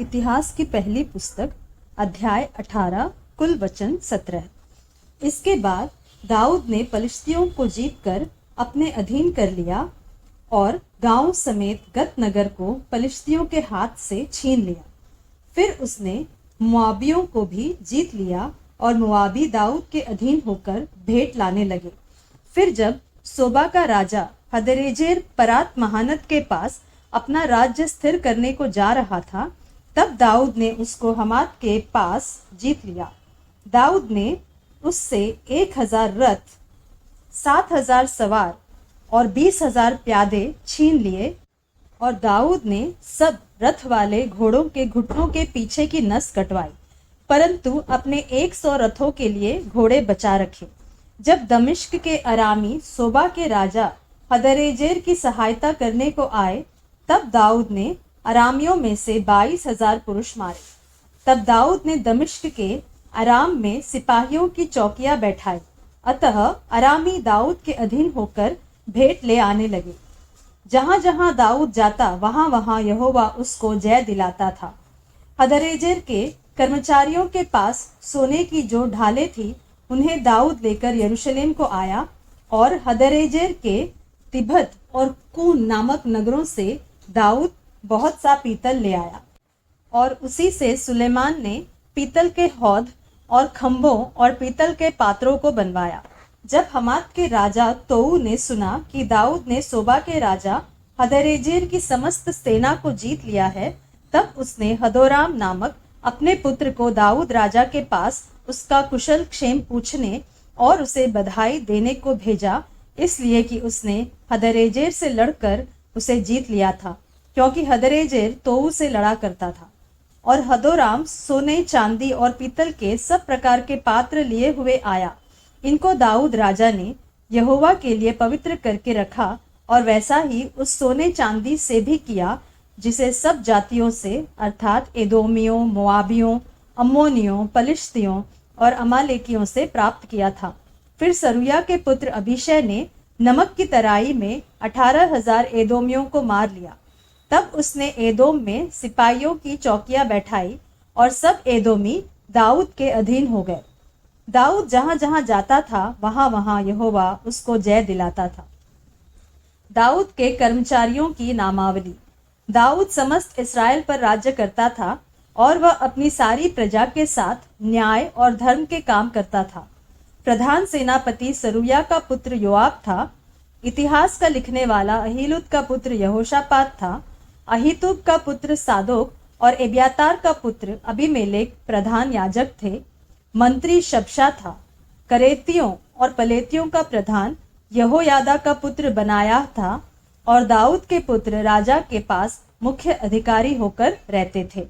इतिहास की पहली पुस्तक, अध्याय 18, कुल वचन 17। इसके बाद दाऊद ने पलिश्तियों को जीतकर अपने अधीन कर लिया और गांव समेत गत नगर को पलिश्तियों के हाथ से छीन लिया। फिर उसने मुआबियों को भी जीत लिया और मुआबी दाऊद के अधीन होकर भेंट लाने लगे। फिर जब सोबा का राजा हदरेजेर परात महानद के पास अपना राज्य स्थिर करने को जा रहा था, तब दाऊद ने उसको हमात के पास जीत लिया। दाऊद ने उससे 1000 रथ, 7000 सवार और 20,000 प्यादे छीन लिए और दाऊद ने सब रथ वाले घोड़ों के घुटनों के पीछे की नस कटवाई, परंतु अपने 100 रथों के लिए घोड़े बचा रखे। जब दमिश्क के अरामी सोबा के राजा हदरेजेर की सहायता करने को आए, तब दाऊद ने अरामियों में से 22,000 पुरुष मारे। तब दाऊद ने दमिश्क के अराम में सिपाहियों की चौकियां बैठाई, अतः अरामी दाऊद के अधीन होकर भेंट ले आने लगे। जहां जहां दाऊद जाता वहां वहां यहोवा उसको जय दिलाता था। हदरेजेर के कर्मचारियों के पास सोने की जो ढालें थी, उन्हें दाऊद लेकर यरूशलेम को आया और हदरेजेर के तिबहत और कून नामक नगरों से दाऊद बहुत सा पीतल ले आया और उसी से सुलेमान ने पीतल के हौद और खंभों और पीतल के पात्रों को बनवाया। जब हमात के राजा तोऊ ने सुना कि दाऊद ने सोबा के राजा हदरेजेर की समस्त सेना को जीत लिया है, तब उसने हदोराम नामक अपने पुत्र को दाऊद राजा के पास उसका कुशल क्षेम पूछने और उसे बधाई देने को भेजा, इसलिए कि उसने हदरेजेर से लड़कर उसे जीत लिया था, क्योंकि हदरेजेर तोऊ से लड़ा करता था। और हदोराम सोने, चांदी और पीतल के सब प्रकार के पात्र लिए हुए आया। इनको दाऊद राजा ने यहोवा के लिए पवित्र करके रखा और वैसा ही उस सोने चांदी से भी किया, जिसे सब जातियों से अर्थात एदोमियों, मोआबियों, अम्मोनियों, पलिश्तियों और अमालेकियों से प्राप्त किया था। फिर सरूया के पुत्र अबीशै ने नमक की तराई में 18,000 एदोमियों को मार लिया। तब उसने एदोम में सिपाहियों की चौकियां बैठाई और सब एदोमी दाऊद के अधीन हो गए। दाऊद जहां जहां जाता था वहां वहां यहोवा उसको जय दिलाता था। दाऊद के कर्मचारियों की नामावली। दाऊद समस्त इस्राएल पर राज्य करता था और वह अपनी सारी प्रजा के साथ न्याय और धर्म के काम करता था। प्रधान सेनापति सरूया का पुत्र योआब था। इतिहास का लिखने वाला अहीलूद का पुत्र यहोशापात था। अहीतूब का पुत्र सादोक और एब्यातार का पुत्र अबीमेलेक प्रधान याजक थे। मंत्री शबशा था। करेतियों और पलेतियों का प्रधान यहोयादा का पुत्र बनायाह था और दाऊद के पुत्र राजा के पास मुख्य अधिकारी होकर रहते थे।